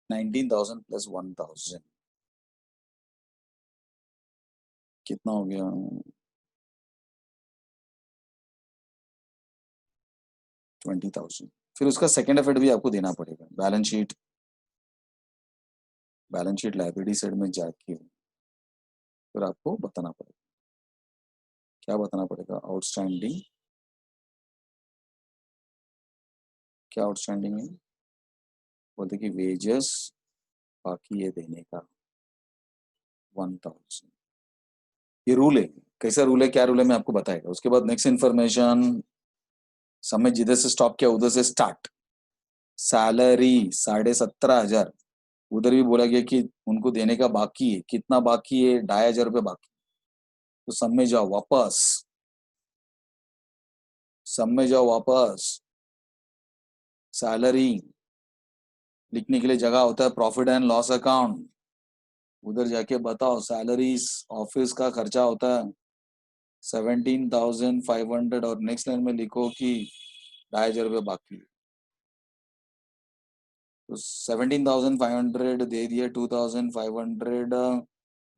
19,000 plus 1,000 कितना हो गया? 20,000। फिर उसका सेकेंड एफर्ट भी आपको देना पड़ेगा। बैलेंस शीट लाइबिलिटी साइड में जाके फिर आपको बताना पड़ेगा। क्या बताना पड़ेगा? आउटस्टैंडिंग। क्या आउटस्टैंडिंग है? बोलते कि वेजेस बाकी है देने का 1,000। ये रूल है। कैसा रूल है, क्या रूल है, मैं आपको बताएगा। उसके बाद नेक्स्ट इन्फॉर्मेशन, समय जिधर से स्टॉप किया उधर से स्टार्ट। सैलरी 17,500, उधर भी बोला गया कि उनको देने का बाकी है। कितना बाकी है? 2,500 बाकी। तो सब में जाओ वापस, सब में जाओ वापस। सैलरी लिखने के लिए जगह होता है प्रॉफिट एंड लॉस अकाउंट, उधर जाके बताओ सैलरीज ऑफिस का खर्चा होता है 17,500 और नेक्स्ट लाइन में लिखो कि 2,500 बाकी। तो 17,500 दे दिया, 2,500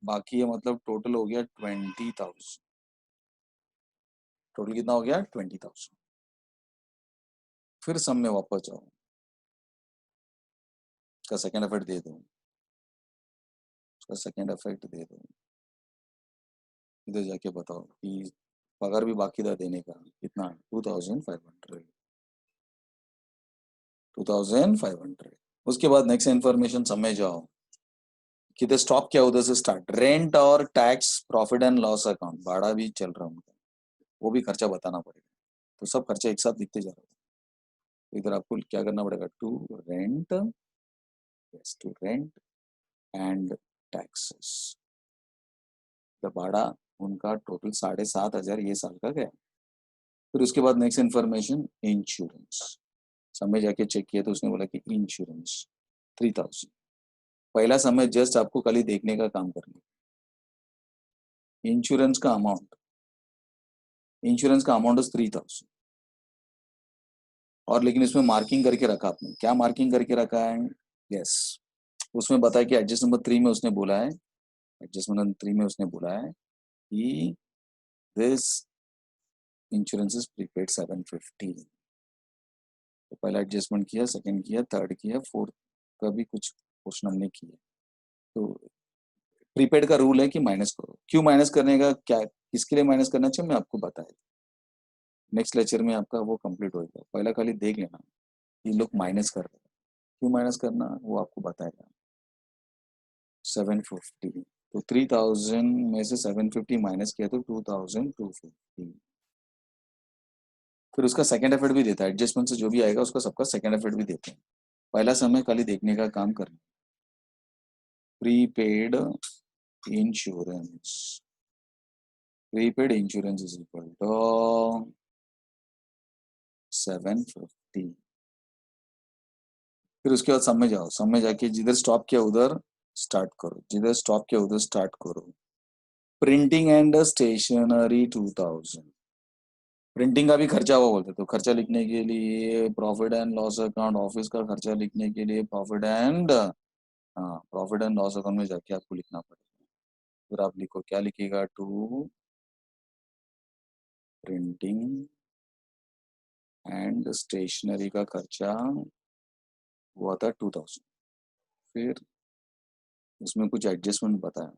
बाकी है, मतलब टोटल हो गया 20,000। टोटल कितना हो गया? 20,000। फिर सम में वापस जाओ, उसका सेकेंड इफेक्ट दे दो, उसका सेकेंड इफेक्ट दे दो। इधर जाके बताओ कि पगार भी बाकी था देने का, कितना? 2,500। 2,500। उसके बाद नेक्स्ट इन्फॉर्मेशन समझ जाओ, किधर स्टॉप किया उधर से स्टार्ट। रेंट और tax, profit and loss account, भाड़ा भी चल रहा है उनका, वो भी खर्चा बताना पड़ेगा। तो सब खर्चे एक साथ लिखते जा रहे हो। तो इधर आपको क्या करना पड़ेगा? To rent and taxes. तो भाड़ा उनका टोटल 7,500 ये साल का गया। फिर उसके बाद नेक्स्ट इन्फॉर्मेशन, इंश्योरेंस। समय जाके चेक किया तो उसने बोला कि इंश्योरेंस 3,000। पहला समय जस्ट आपको खाली देखने का काम करना। इंश्योरेंस का अमाउंट, इंश्योरेंस का अमाउंट 3,000। और लेकिन इसमें मार्किंग करके रखा आपने। क्या मार्किंग करके रखा है? यस, उसमें बताया कि एडजस्ट नंबर 3 में उसने बोला है, एडजस्टमेंट नंबर 3 में उसने बोला है कि दिस इंश्योरेंस इज प्रीपेड 750। तो पहला एडजस्टमेंट किया, सेकंड किया, थर्ड किया, फोर्थ का भी कुछ पोर्शन हमने किया। तो प्रीपेड का रूल है कि माइनस करो। क्यों माइनस करने का, क्या किसके लिए माइनस करना चाहिए, मैं आपको बताया। नेक्स्ट लेक्चर में आपका वो कंप्लीट होगा। पहला खाली देख लेना ये लोग माइनस कर रहे हैं, क्यों माइनस करना वो आपको बताएगा। 750, तो 3,000 में से 750 माइनस किया तो 2,250। फिर उसका सेकंड एफर्ट भी देता है, एडजस्टमेंट से जो भी आएगा उसका सबका सेकंड एफर्ट भी देते हैं। पहला समय खाली देखने का काम करना। Prepaid insurance, prepaid insurance is equal to 750। फिर उसके बाद सब में जाओ, सब में जाके जिधर स्टॉप किया उधर स्टार्ट करो, जिधर स्टॉप किया उधर स्टार्ट करो। Printing and stationery 2,000। प्रिंटिंग का भी खर्चा हुआ बोलते, तो खर्चा लिखने के लिए profit and loss account, office का खर्चा लिखने के लिए प्रॉफिट एंड, हाँ प्रॉफिट एंड लॉस अकाउंट में जाके आपको लिखना पड़ेगा। फिर आप लिखो, क्या लिखिएगा? टू प्रिंटिंग एंड स्टेशनरी का खर्चा हुआ था 2,000। फिर उसमें कुछ एडजस्टमेंट बताया।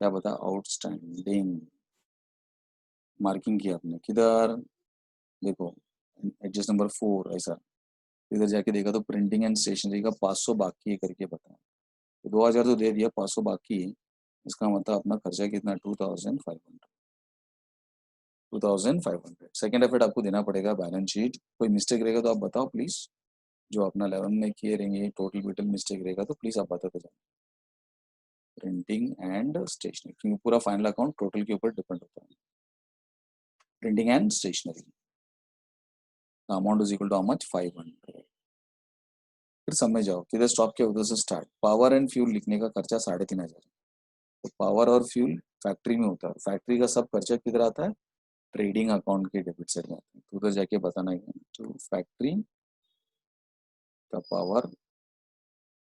क्या बता? आउटस्टैंडिंग। मार्किंग किया आपने किधर? देखो एडजस्ट नंबर 4 ऐसा। इधर जाके देखा तो प्रिंटिंग एंड स्टेशनरी का 500 बाकी है करके बताया। तो 2,000 तो दे दिया, 500 बाकी है। इसका मतलब अपना खर्चा कितना? 2,500। 2,500 सेकेंड एफर्ट आपको देना पड़ेगा। बैलेंस शीट कोई मिस्टेक रहेगा तो आप बताओ प्लीज। जो अपना 11 में किए रहेंगे टोटल बिटल मिस्टेक रहेगा तो प्लीज आप बताते जाओ। प्रिंटिंग एंड स्टेशनरी, क्योंकि पूरा फाइनल अकाउंट टोटल के ऊपर डिपेंड होता है। Printing and stationery amount is equal to how much? 500। फिर समझ जाओ, किधर स्टॉप किया उधर से स्टार्ट। पावर एंड फ्यूल लिखने का खर्चा 3,500। तो पावर और फ्यूल फैक्ट्री में होता है, फैक्ट्री का सब खर्चा किधर आता है? ट्रेडिंग अकाउंट के डेबिट साइड में आता है। तो उधर जाके बताना है। तो फैक्ट्री का power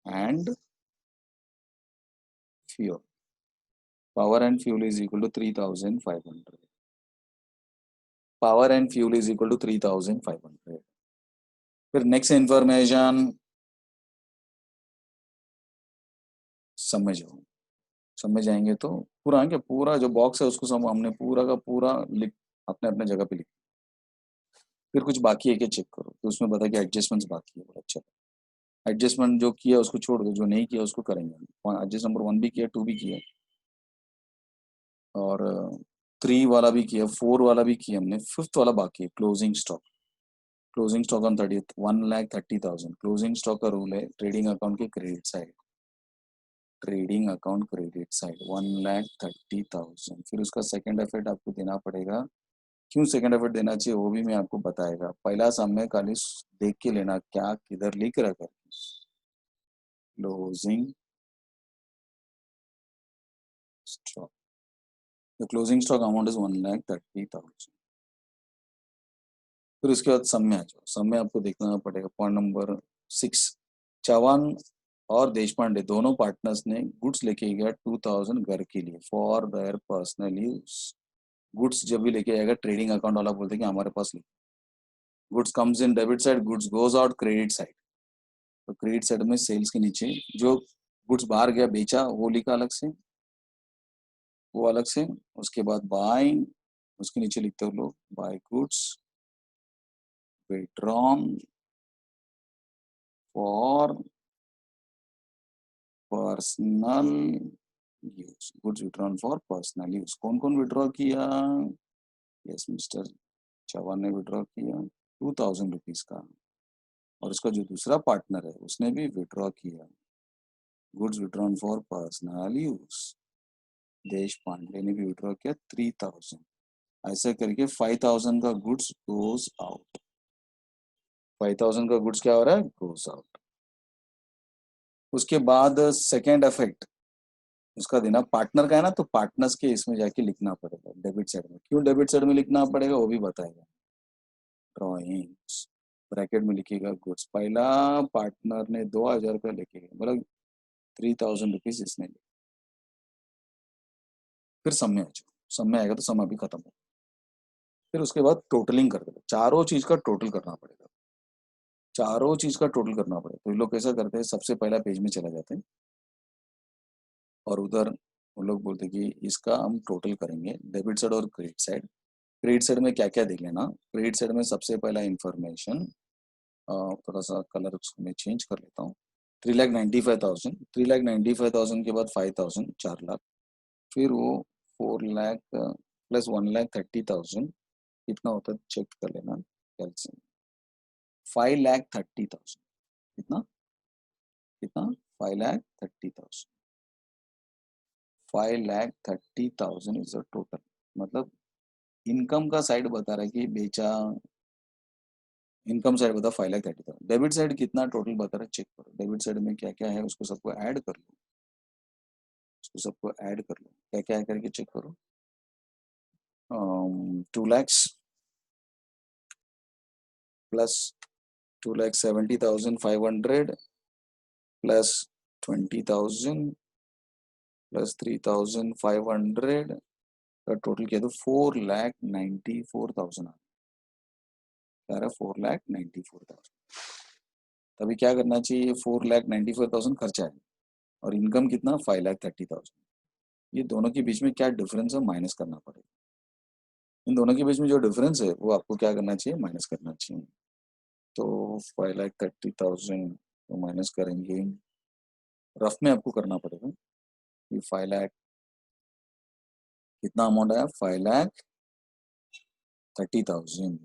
and fuel. Power and fuel is equal to 3,500. Power and fuel is equal to 3,500. फिर नेक्स्ट इंफॉर्मेशन समझो, समझ जाएंगे तो पूरा क्या पूरा जो बॉक्स है उसको सब हमने पूरा का पूरा लिख अपने अपने जगह पे लिख। फिर कुछ बाकी है क्या चेक करो, तो उसमें बता कि एडजस्टमेंट्स बाकी है। बोला अच्छा, एडजस्टमेंट जो किया उसको छोड़ दो, जो नहीं किया उसको करेंगे। एडजस्ट नंबर 1 भी किया, 2 भी किया, और 3 वाला भी किया, 4 वाला भी किया हमने, 5th वाला बाकी है, closing stock. Closing stock on 30th 1,30,000। Closing stock का रूल है ट्रेडिंग अकाउंट के credit side, trading account credit side 1,30,000। फिर उसका सेकंड एफर्ट आपको देना पड़ेगा। क्यों सेकंड एफर्ट देना चाहिए वो भी मैं आपको बताएगा। पहला सामने खाली देख के लेना क्या किधर लिख रखा है। Closing stock, the closing stock amount is 1,30,000। फिर उसके बाद सम में आ जाओ। सम में आपको देखना पड़ेगा पॉइंट नंबर 6, चौहान और देशपांडे दोनों पार्टनर्स ने गुड्स लेके गया 2,000 घर के लिए for their personal use. Goods जब भी लेके आएगा ट्रेडिंग अकाउंट वाला बोलते हैं कि हमारे पास goods comes in debit side, goods goes out credit side. तो क्रेडिट साइड में सेल्स के नीचे जो गुड्स बाहर गया बेचा वो लिखा अलग से, वो अलग से। उसके बाद बाइंग, उसके नीचे लिखते हो लोग by goods withdrawn for personal use. Goods withdrawn for personal use. कौन कौन विड्रॉ किया? यस, मिस्टर चौहान ने विड्रॉ किया 2,000 रुपीज का, और उसका जो दूसरा पार्टनर है उसने भी विड्रॉ किया goods withdrawn for personal use. देश पांडे ने भी विड्रॉ किया 3,000। ऐसे करके 5,000 का गुड्स गोज आउट। 5,000 का गुड्स क्या हो रहा है? Goes out. उसके बाद सेकेंड इफेक्ट उसका देना पार्टनर का है ना, तो पार्टनर्स के इसमें जाके लिखना पड़ेगा डेबिट साइड में। क्यों डेबिट साइड में लिखना पड़ेगा वो भी बताएगा। ड्रॉइंग्स ब्रैकेट में लिखिएगा गुड्स। पहला पार्टनर ने 2,000 रुपया लेके गया, मतलब 3,000 रुपीज इसने लिया। फिर सम में आ जाओ, सम में आएगा तो सम अभी खत्म हो। फिर उसके बाद टोटलिंग कर दो, चारों चीज का टोटल करना पड़ेगा, चारों चीज का टोटल करना पड़ेगा। तो ये लोग कैसा करते हैं, सबसे पहला पेज में चला जाते हैं और उधर वो लोग बोलते हैं कि इसका हम टोटल करेंगे डेबिट साइड और क्रेडिट साइड। क्रेडिट साइड में क्या क्या देख लेना। क्रेडिट साइड में सबसे पहला इंफॉर्मेशन, थोड़ा सा कलर उसको मैं चेंज कर लेता हूँ। 3,95,000, 3,95,000 के बाद 5,000, 4 लाख। फिर वो 4 लाख प्लस 1,30,000 कितना होता है चेक कर लेना कैलकुलेशन। 5,30,000 कितना कितना 5,30,000। 5,30,000 इज अ टोटल, मतलब इनकम का साइड बता रहा है कि बेचा, इनकम साइड बता 5,30,000। डेबिट साइड कितना टोटल बता रहा है चेक करो। डेबिट साइड में क्या क्या है उसको सबको ऐड कर लो, उसको सबको ऐड कर लो, क्या क्या है करके चेक करो। 2 lakhs प्लस 2,70,500 प्लस 20,000 प्लस 3,500 का टोटल किया तो 4,94,000 आ रहा है। 4,94,000। तभी क्या करना चाहिए, 4,94,000 खर्चा है और इनकम कितना 5,30,000। ये दोनों के बीच में क्या डिफरेंस है माइनस करना पड़ेगा। इन दोनों के बीच में जो डिफरेंस है वो आपको क्या करना चाहिए, माइनस करना चाहिए। तो 5,30,000 तो माइनस करेंगे, रफ में आपको करना पड़ेगा। ये 5 लाख कितना अमाउंट आया, 5,30,000।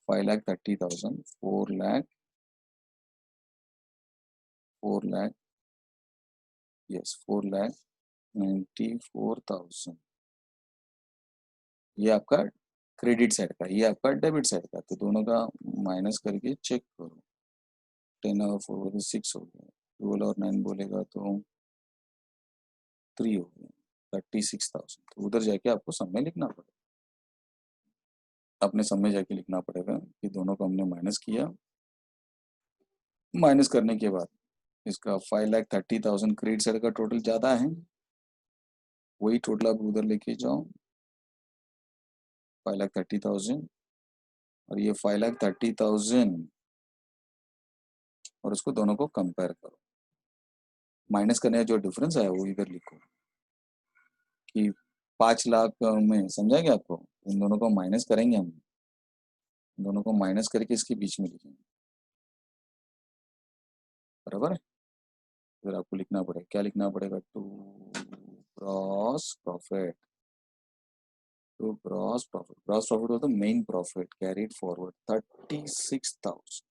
5,30,000 4 लाख यस 4,94,000। ये आपका क्रेडिट साइड का, ये आपका डेबिट साइड का। तो दोनों का माइनस करके चेक करो। 10 और 4 6 हो गया, 12 और 9 बोलेगा तो 3 हो गया, 36,000। तो उधर जाके आपको समय लिखना पड़ेगा, अपने समय जाके लिखना पड़ेगा कि दोनों को हमने माइनस किया। माइनस करने के बाद इसका 5,30,000 क्रेडिट साइड का टोटल ज्यादा है, वही टोटल आप उधर लेके जाओ 5,30,000 और ये 5,30,000 और उसको दोनों को कंपेयर करो, माइनस करने का जो डिफरेंस है वो इधर लिखो कि 5 लाख में, समझा क्या आपको? इन दोनों को माइनस करेंगे हम, इन दोनों को माइनस करके इसके बीच में लिखेंगे, बराबर है? फिर आपको लिखना पड़ेगा, क्या लिखना पड़ेगा? To gross profit, to gross profit, gross profit हो तो मेन प्रॉफिट कैरीड फॉरवर्ड 36,000,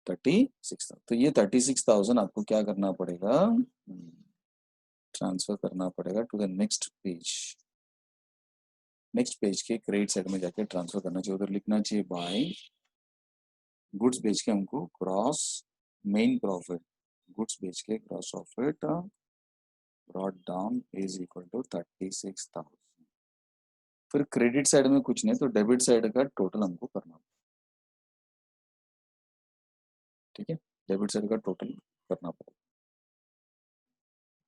36,000। तो ये 36,000 आपको क्या करना पड़ेगा? ट्रांसफर करना पड़ेगा to the next page, next page के क्रेडिट साइड में जाके ट्रांसफर करना चाहिए, उधर लिखना चाहिए बाय गुड्स बेच के हमको ग्रॉस मेन प्रॉफिट, गुड्स बेच के gross profit brought down is equal to 36,000। फिर क्रेडिट साइड में कुछ नहीं तो डेबिट साइड का टोटल हमको करना, ठीक है? डेबिट साइड का टोटल करना पड़ेगा,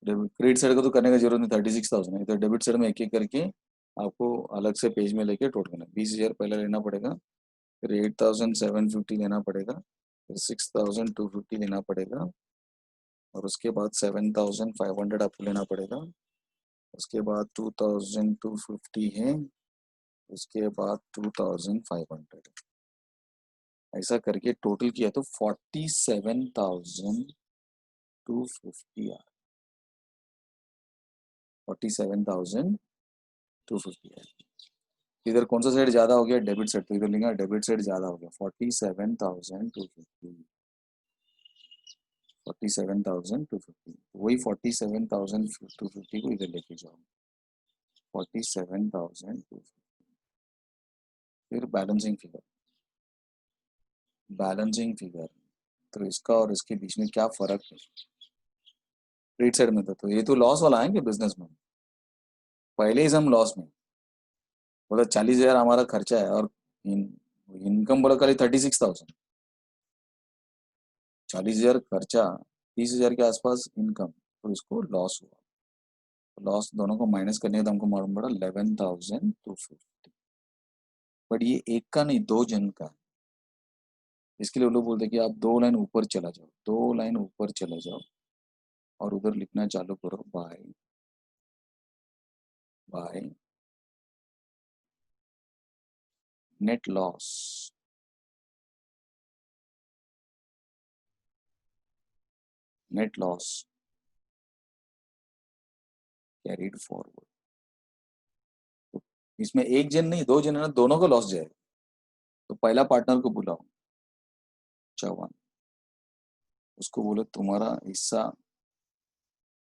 डेबिट क्रेडिट साइड का तो करने का जरूरत नहीं, 36,000 है तो डेबिट साइड में एक एक करके आपको अलग से पेज में लेके टोटल करना। 20,000 पहले लेना पड़ेगा, फिर 8,750 लेना पड़ेगा, फिर 6,250 लेना पड़ेगा और उसके बाद 7,500 आपको लेना पड़ेगा, उसके बाद 2,250 है, उसके बाद 2,500, ऐसा करके टोटल किया तो 47,250 आर, 47,250 है। इधर कौन सा साइड ज्यादा हो गया? डेबिट साइड, तो इधर लिखा डेबिट साइड ज्यादा हो गया 47,250, 47,250, वही 47,250 को इधर लेके जाओ 47,250। फिर बैलेंसिंग फिगर, बैलेंसिंग फिगर तो इसका और इसके बीच में क्या फर्क है? क्रेडिट साइड में तो ये तो लॉस वाला है कि बिजनेस में, पहले ही हम लॉस में, बोला 40,000 हमारा खर्चा है और इनकम बोला खाली 36,000, 40,000 खर्चा, 30,000 के आसपास इनकम, तो इसको लॉस हुआ, लॉस दोनों को माइनस करने का तो हमको मालूम पड़ा 11,250। बट ये एक का नहीं, दो जन का है। इसके लिए वो लोग बोलते हैं कि आप 2 लाइन ऊपर चला जाओ, 2 लाइन ऊपर चले जाओ और उधर लिखना चालू करो by by net loss, net loss carried forward. तो इसमें एक जन नहीं, दो जन है ना, दोनों को लॉस जाएगा। तो पहला पार्टनर को बुलाओ चौवन, उसको बोलो तुम्हारा हिस्सा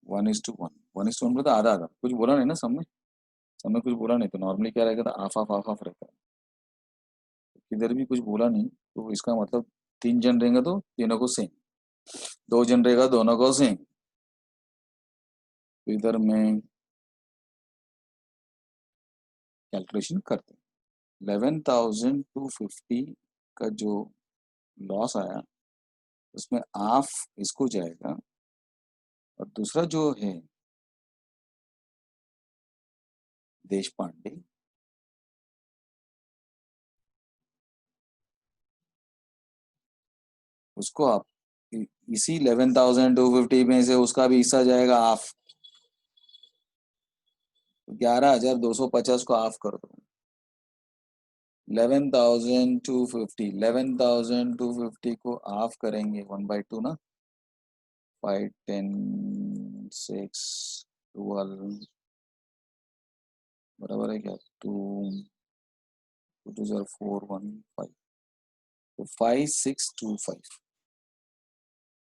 1:1, 1:1 बोला तो आधा आधा, कुछ बोला नहीं ना सब में कुछ बोला नहीं, तो नॉर्मली क्या रहेगा था हाफ हाफ हाफ हाफ रहता है, इधर भी कुछ बोला नहीं तो इसका मतलब 3 जन रहेंगे तो तीनों को सेम, 2 जन रहेगा दोनों को सेम, तो इधर मैं कैलकुलेशन करते हैं 11,250 का जो लॉस आया उसमें हाफ इसको जाएगा और दूसरा जो है देश पांडे, उसको आप इसी 11,250 में से उसका भी हिस्सा जाएगा हाफ, 11,250 को हाफ कर दो, 11,250, 11,250 को हाफ करेंगे 1/2 ना, 5, 10, 6, 12 बराबर है क्या? 2, 4, 1, 5, तो 5,625,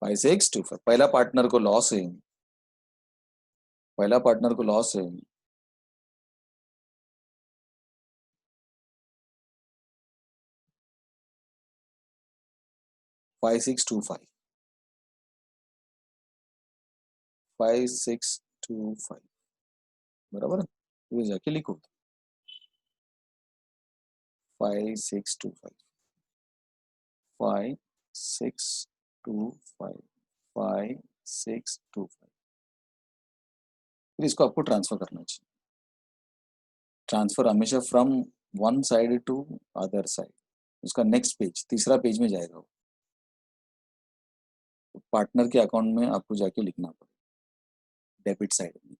5,625 पहला पार्टनर को लॉस है, पहला पार्टनर को लॉस है, 5,625, 5,625 बराबर है, ये जाके लिखो 5,625, 625 5625। फिर इसको आपको ट्रांसफर करना चाहिए। ट्रांसफर हमेशा from one side to other side. उसका नेक्स्ट पेज, तीसरा पेज में जाएगा वो। तो पार्टनर के अकाउंट में आपको जाके लिखना पड़ेगा, डेबिट साइड में।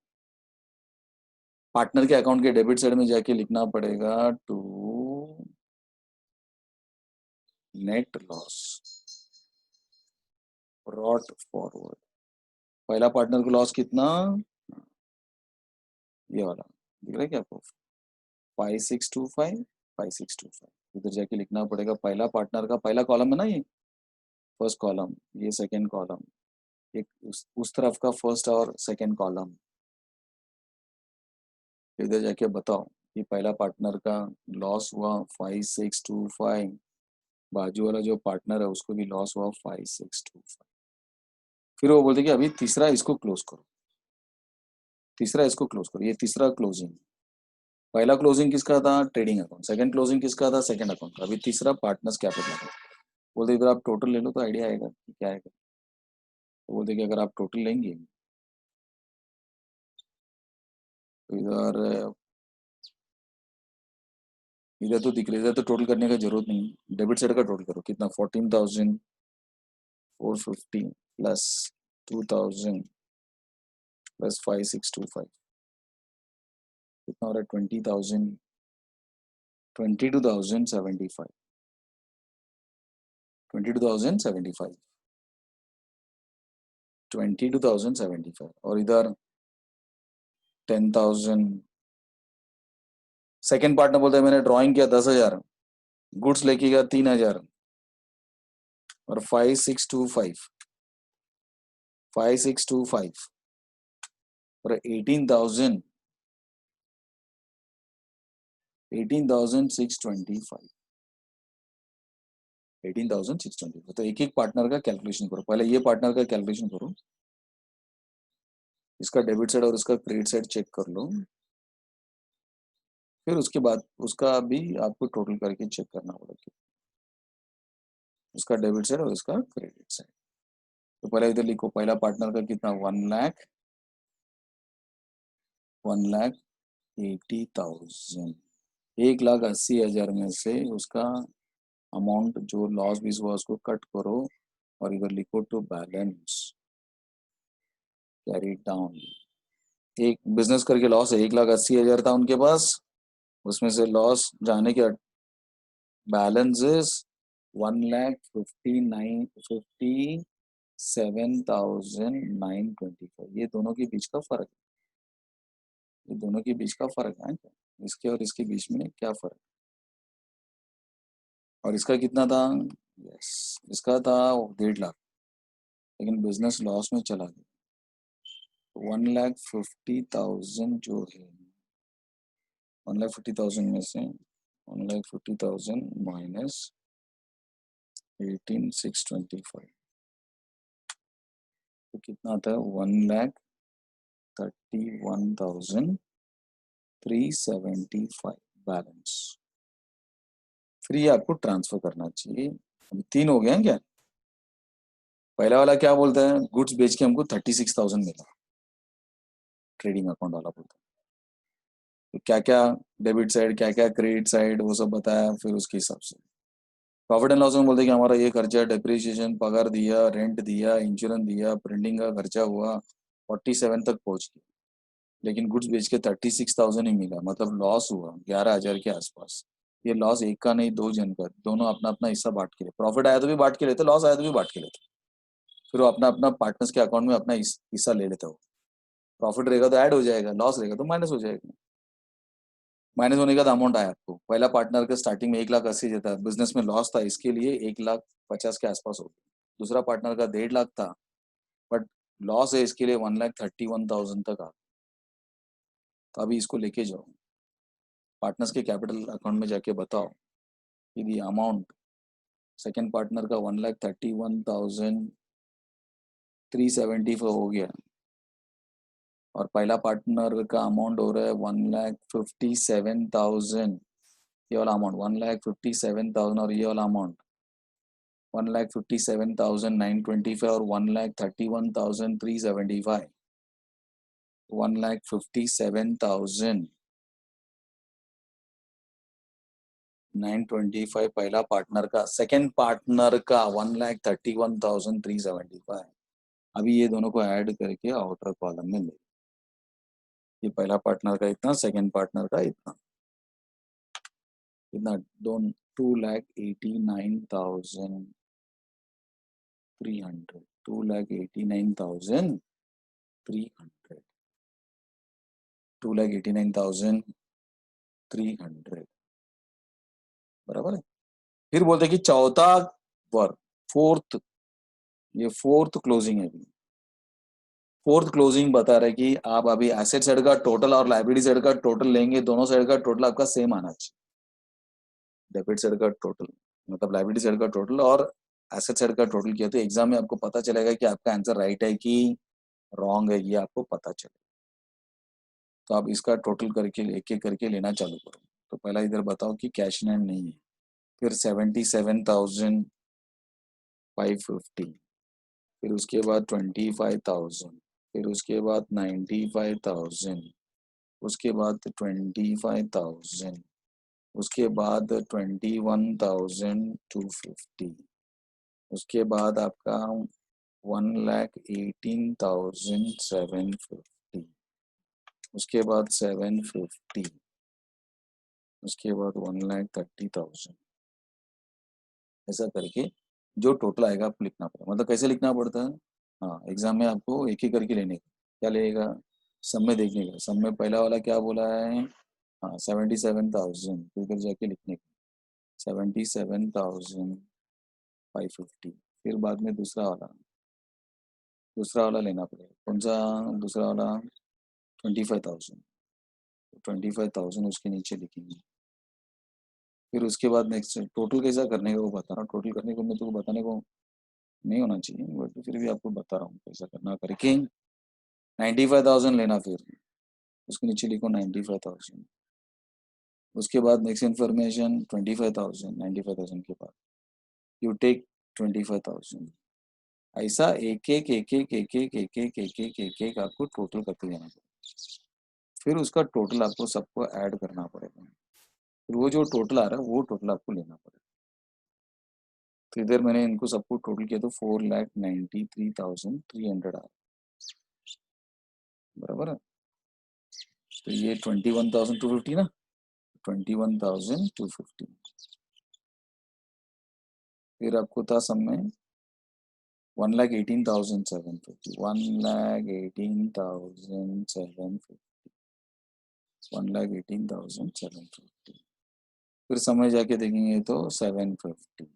पार्टनर के अकाउंट के डेबिट साइड में जाके लिखना पड़ेगा to net loss brought forward. पहला पार्टनर को लॉस कितना, ये वाला दिख रहा है क्या आपको, 5625 5625। इधर जाके लिखना पड़ेगा पहला पार्टनर का पहला कॉलम है ना, ये फर्स्ट कॉलम, ये सेकंड कॉलम, एक उस तरफ का फर्स्ट और सेकंड कॉलम। इधर जाके बताओ कि पहला पार्टनर का लॉस हुआ 5625, बाजू वाला जो पार्टनर है उसको भी लॉस हुआ 5625। फिर वो बोलते कि अभी तीसरा इसको क्लोज करो, तीसरा इसको क्लोज करो, ये तीसरा क्लोजिंग। पहला क्लोजिंग किसका था, ट्रेडिंग अकाउंट। सेकंड क्लोजिंग किसका था, सेकंड अकाउंट का। अभी तीसरा पार्टनर्स कैपिटल अकाउंट। बोलते इधर आप टोटल ले लो तो आइडिया आएगा कि क्या आएगा। तो बोलते कि अगर आप टोटल लेंगे तो इधर इधर तो दिख रहा है, इधर तो टोटल करने का जरूरत नहीं, डेबिट साइड का टोटल करो। कितना, 14,450 प्लस 2,000 प्लस 5625, कितना हो रहा है, 20,000 22,075 22,075 22,075। और इधर 10,000। सेकेंड पार्टनर बोलते हैं मैंने ड्राइंग किया 10,000, गुड्स लेके गया 3,000, और 5625 और 18,625 18,625। तो एक एक पार्टनर का कैलकुलेशन करो। पहले ये पार्टनर का कैलकुलेशन करो, इसका डेबिट साइड और इसका क्रेडिट साइड चेक कर लो। फिर उसके बाद उसका भी आपको टोटल करके चेक करना पड़ेगा, उसका डेबिट साइड और उसका क्रेडिट साइड। तो पहले इधर लिखो, पहला पार्टनर का कितना, 1,80,000। 1,80,000 में से उसका अमाउंट जो लॉस भी हुआ उसको कट करो और इधर लिखो टू बैलेंस, कैरी डाउन। एक बिजनेस करके लॉस है, 1,80,000 था उनके पास, उसमें से लॉस जाने के बैलेंस इज 1,57,925। ये दोनों के बीच का फर्क, ये दोनों के बीच का फर्क है क्या, इसके और इसके बीच में क्या फर्क। और इसका कितना था, यस इसका था 1.5 लाख, लेकिन बिजनेस लॉस में चला गया। 1,50,000 जो है, 1,50,000 में से 1,50,000 माइनस 18,625, तो कितना आता है, 1,31,375 बैलेंस। फिर ये आपको ट्रांसफर करना चाहिए। अभी 3 हो गए हैं क्या। पहला वाला क्या बोलता है, गुड्स बेच के हमको 36,000 मिला, ट्रेडिंग अकाउंट वाला बोलता है। तो क्या क्या डेबिट साइड, क्या क्या क्रेडिट साइड, वो सब बताया। फिर उसके हिसाब से प्रॉफिट एंड लॉस में बोलते हैं कि हमारा ये खर्चा, डेप्रिसिएशन, पगार दिया, रेंट दिया, इंश्योरेंस दिया, प्रिंटिंग का खर्चा हुआ, 47 तक पहुंच गया, लेकिन गुड्स बेच के 36,000 ही मिला, मतलब लॉस हुआ 11,000 के आसपास। ये लॉस एक का नहीं, 2 जन का, दोनों अपना अपना हिस्सा बांट के ले। प्रॉफिट आया तो भी बांट के लेते, लॉस आया तो भी बांट के लेते। फिर वो अपना अपना पार्टनर्स के अकाउंट में अपना हिस्सा ले लेते हो। प्रॉफिट रहेगा तो ऐड हो जाएगा, लॉस रहेगा तो माइनस हो जाएगा। माइनस होने का तो अमाउंट आया आपको, पहला पार्टनर का स्टार्टिंग में 1,80,000 देता है, बिजनेस में लॉस था, इसके लिए 1,50,000 के आसपास हो गया। दूसरा पार्टनर का 1.5 लाख था, बट लॉस है, इसके लिए 1,31,000 तक आ। तो अभी इसको लेके जाओ पार्टनर्स के कैपिटल अकाउंट में जाके बताओ कि अमाउंट सेकेंड पार्टनर का 1,31,374 हो गया, और पहला पार्टनर का अमाउंट हो रहा है 1,57,000। ये वाला अमाउंट 1,57,000 और ये वाला अमाउंट 1,57,925 और 1,31,375. 1,57,925 पहला पार्टनर का, सेकंड पार्टनर का 1,31,375. अभी ये दोनों को ऐड करके आउटर कॉलम में ले, ये पहला पार्टनर का इतना, सेकंड पार्टनर का इतना, कितना, 2,89,300, 2,89,300, 2,89,300, बराबर है. फिर बोलते हैं कि चौथा वर्ग, फोर्थ, ये फोर्थ क्लोजिंग है. फोर्थ क्लोजिंग बता रहा है कि आप अभी एसेट साइड का टोटल और लाइबिलिटी साइड का टोटल लेंगे, दोनों साइड का टोटल आपका सेम आना चाहिए. डेबिट साइड का टोटल मतलब लाइबिलिटी साइड का टोटल और एसेट साइड का टोटल किया तो एग्जाम में आपको पता चलेगा कि आपका आंसर राइट है कि रॉन्ग है, ये आपको पता चलेगा. तो आप इसका टोटल करके एक एक करके लेना चालू करो. तो पहला इधर बताओ कि कैश इन हैंड नहीं है. फिर 77,550, फिर उसके बाद 25,000, फिर उसके बाद 95,000, उसके बाद 25,000, उसके बाद 21,250, उसके बाद आपका 1,18,750, उसके बाद 750, उसके बाद 1,30,000. ऐसा करके जो टोटल आएगा आपको लिखना पड़ेगा. मतलब कैसे लिखना पड़ता है, हाँ एग्जाम में आपको एक एक करके लेने का. क्या लेगा, सब में देखने का. सब में पहला वाला क्या बोला है, हाँ 77,000, फिर इधर जाके लिखने का 77,550. फिर बाद में दूसरा वाला लेना पड़ेगा. कौन सा दूसरा वाला, 25,000, 25,000 उसके नीचे लिखेंगे. फिर उसके बाद नेक्स्ट टोटल कैसा करने का वो बता रहा हूँ. टोटल करने को मैं तो बताने को नहीं होना चाहिए, बट फिर भी आपको बता रहा हूँ कैसा करना करके. 95,000 लेना, फिर उसके नीचे लिखो 95,000. उसके बाद नेक्स्ट इन्फॉर्मेशन 25,000, 95,000 के बाद यू टेक 25,000. ऐसा एक एक एक एक एक एक एक एक एक एक एक एक आपको टोटल करते जाना पड़ेगा. फिर उसका टोटल आपको सबको ऐड करना पड़ेगा. फिर वो जो टोटल आ रहा है वो टोटल आपको लेना पड़ेगा. तो इधर मैंने इनको सबको टोटल किया तो 4,93,300 आ रहा, बराबर है. तो ये 21,250 ना, 21,250. फिर आपको था सब में 1,18,750, 1,18,750, 1,18,750. फिर समय जाके देखेंगे तो 750,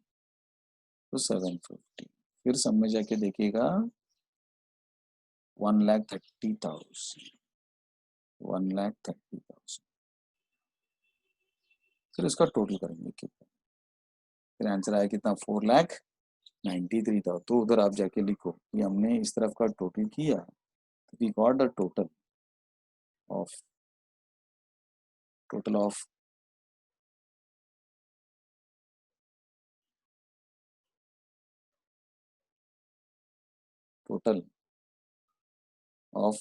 तो 750. फिर समय जाके देखिएगा 1,30,000, 1,30,000. फिर उसका टोटल करेंगे कितना. फिर आंसर आया कितना, 4,93,000. तो उधर आप जाके लिखो कि हमने इस तरफ का टोटल किया. We got the total of total of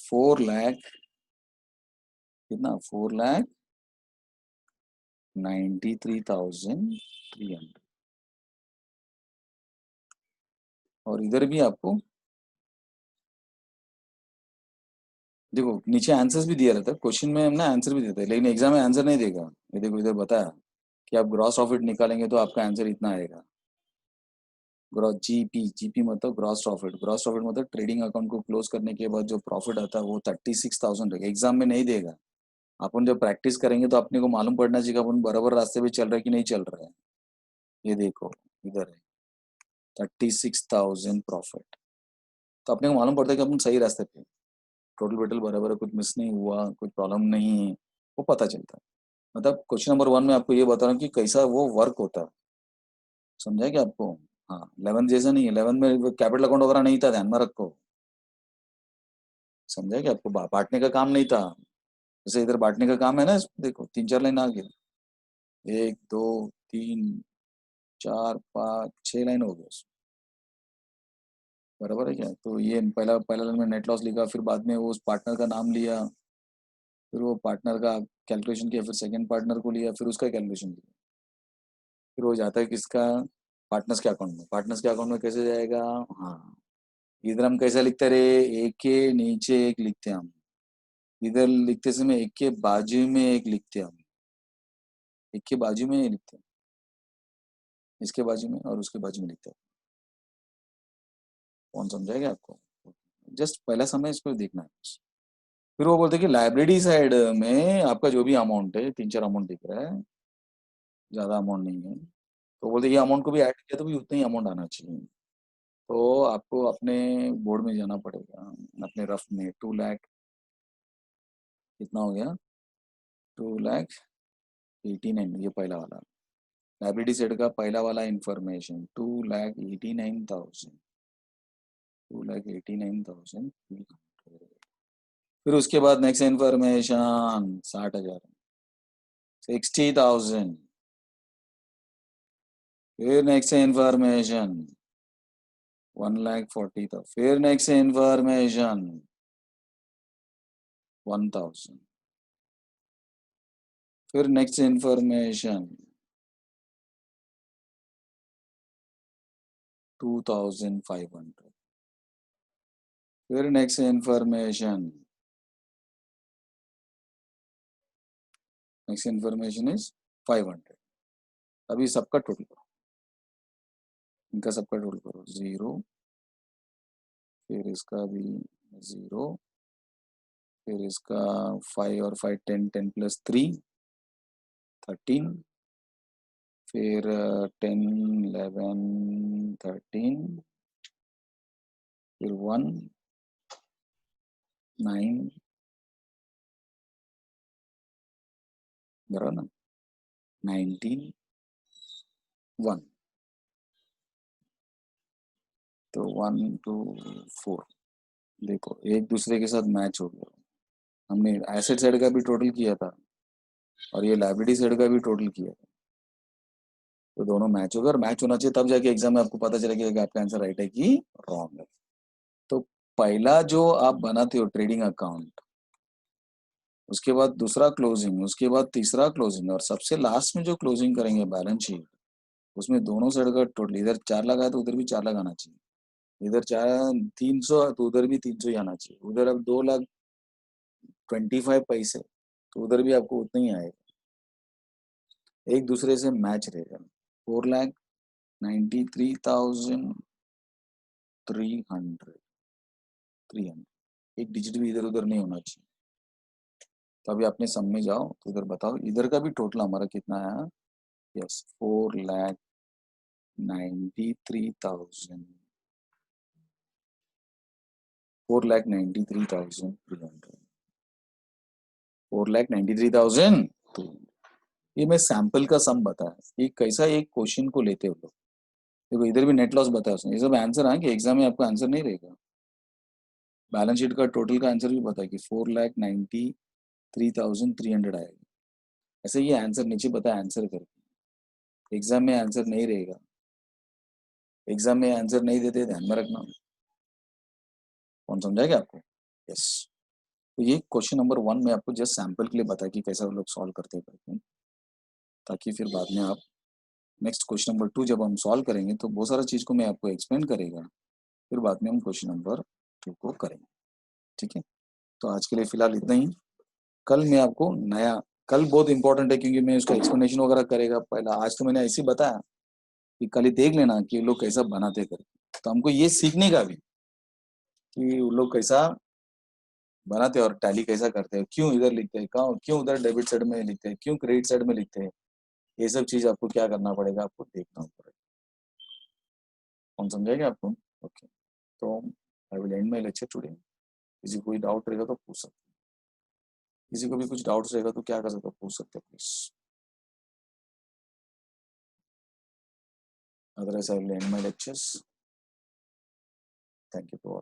4 lakh कितना, 4,93,300. और इधर भी आपको देखो नीचे आंसर्स भी दिया रहता है. क्वेश्चन में हमने आंसर भी देता है, लेकिन एग्जाम में आंसर नहीं देगा. ये देखो इधर बताया कि आप ग्रॉस प्रॉफिट निकालेंगे तो आपका आंसर इतना आएगा. ग्रॉस जीपी मतलब ग्रॉस प्रॉफिट. ग्रॉस प्रॉफिट मतलब ट्रेडिंग अकाउंट को क्लोज करने के बाद जो प्रॉफिट आता है वो 36,000 रहेगा. एग्जाम में नहीं देगा. अपन जब प्रैक्टिस करेंगे तो अपने को मालूम पड़ना चाहिए अपन बराबर रास्ते पे चल रहे हैं कि नहीं चल रहे हैं. ये देखो इधर है 36,000 प्रॉफिट. तो अपने को मालूम पड़ता है कि अपन सही रास्ते पे, टोटल वेटल बराबर है, कुछ मिस नहीं हुआ, कुछ प्रॉब्लम नहीं है, वो पता चलता है. मतलब क्वेश्चन नंबर 1 में आपको ये बता रहा हूँ कि कैसा वो वर्क होता है. समझा क्या आपको. हाँ 11 जैसा नहीं है. 11 में कैपिटल अकाउंट वगैरह नहीं था, ध्यान में रखो. समझा क्या आपको, बांटने का काम नहीं था. जैसे इधर बांटने का काम है ना, देखो 3-4 लाइन आगे, 1 2 3 4 5 6 लाइन हो गया उसमें, बराबर है क्या? तो ये पहला पहला लाइन में नेट लॉस लिखा, फिर बाद में वो उस पार्टनर का नाम लिया, फिर वो पार्टनर का कैलकुलेशन किया, फिर सेकंड पार्टनर को लिया, फिर उसका कैलकुलेशन किया, फिर वो जाता है किसका, पार्टनर्स के अकाउंट में। पार्टनर्स के अकाउंट में कैसे जाएगा? हाँ, इधर हम कैसा लिखते रहे, एक के नीचे एक लिखते हैं हम, इधर लिखते समय एक के बाजू में एक लिखते हैं हम, एक के बाजू में एक लिखते हैं, इसके बाजू में और उसके बाजू में लिखते हैं। कौन समझाएगा आपको? जस्ट पहला समय इसको देखना है। फिर वो बोलते हैं कि लाइब्रेरी साइड में आपका जो भी अमाउंट है, 3 4 अमाउंट दिख रहा है, ज्यादा अमाउंट नहीं है, तो बोलते हैं ये अमाउंट को भी ऐड किया तो भी उतना ही अमाउंट आना चाहिए। तो आपको अपने बोर्ड में जाना पड़ेगा, अपने रफ में 2 लाख, कितना हो गया, 2,89,000, ये पहला वाला लाइब्रेरी सेट का पहला वाला इंफॉर्मेशन, 2,89,000, 2,89,000। फिर उसके बाद नेक्स्ट इंफॉर्मेशन 60,000, 60,000। फिर नेक्स्ट इंफॉर्मेशन 1,40,000। फिर नेक्स्ट इंफॉर्मेशन 1,000। फिर नेक्स्ट इंफॉर्मेशन 2,500। फिर नेक्स्ट इंफॉर्मेशन इज 500। अभी सबका टोटल करो, इनका सबका टोटल करो, 0, फिर इसका भी 0, फिर इसका 5 और 5 10, 10 + 3 13, फिर 10 11 13, फिर 1 9, बराबर ना, 19 1, तो 1 2 4, देखो एक दूसरे के साथ मैच हो गया। हमने एसेट साइड का भी टोटल किया था और ये लाइबिलिटी साइड का भी टोटल किया था, तो दोनों मैच होगा, और मैच होना चाहिए तब जाके एग्जाम में आपको पता चलेगा कि आपका आंसर राइट है कि रॉन्ग है। तो पहला जो आप बनाते हो ट्रेडिंग अकाउंट, उसके बाद दूसरा क्लोजिंग, उसके बाद तीसरा क्लोजिंग, और सबसे लास्ट में जो क्लोजिंग करेंगे बैलेंस शीट, उसमें दोनों साइड का टोटल, इधर 4 लाख आया तो उधर भी 4 लाख आना चाहिए, इधर 300 तो उधर भी 300 ही आना चाहिए, उधर अब 2,25,000 तो उधर भी आपको उतना ही आएगा, एक दूसरे से मैच रहेगा। 4,93,300, 300, एक डिजिट भी इधर उधर नहीं होना चाहिए। तो अभी अपने सम में जाओ तो इधर बताओ, इधर का भी टोटल हमारा कितना आया? यस, 4,93,000, 4,93,300, 4,93,300। ये मैं सैंपल का सम बताया कि कैसा एक क्वेश्चन को लेते हो लोग। देखो इधर भी नेट लॉस बताया उसने, ये सब आंसर है कि एग्जाम में आपका आंसर नहीं रहेगा। बैलेंस शीट का टोटल का आंसर भी पता है कि 4,93,300 आएगा। ऐसे ये आंसर नीचे बताया आंसर करके, एग्जाम में आंसर नहीं रहेगा, एग्जाम में आंसर नहीं देते, ध्यान में रखना। कौन समझाएगा आपको? यस। तो ये क्वेश्चन नंबर 1 में आपको जस्ट सैंपल के लिए बताया कि कैसा वो लोग सॉल्व करते हैं करके, ताकि फिर बाद में आप नेक्स्ट क्वेश्चन नंबर 2 जब हम सॉल्व करेंगे तो बहुत सारा चीज को मैं आपको एक्सप्लेन करेगा, फिर बाद में हम क्वेश्चन नंबर 2 को करेंगे। ठीक है, तो आज के लिए फिलहाल इतना ही। कल मैं आपको नया, कल बहुत इंपॉर्टेंट है क्योंकि मैं उसका एक्सप्लेनेशन वगैरह करेगा। पहला आज तो मैंने ऐसे ही बताया कि कल ही देख लेना कि ये लोग कैसा बनाते करके, तो हमको ये सीखने का भी कि वो लोग कैसा बनाते हैं और टैली कैसा करते हैं, क्यों इधर लिखते हैं, क्यों उधर डेबिट साइड में लिखते हैं, क्यों क्रेडिट साइड में लिखते हैं, ये सब चीज आपको क्या करना पड़ेगा, आपको देखना पड़ेगा। कौन समझाएगा आपको? ओके, तो I will and my lecture today. किसी को कोई डाउट रहेगा तो पूछ सकते हैं, किसी को भी कुछ डाउट्स रहेगा तो क्या कर सकते हो, पूछ सकते हो please, otherwise I will and my lectures. Thank you for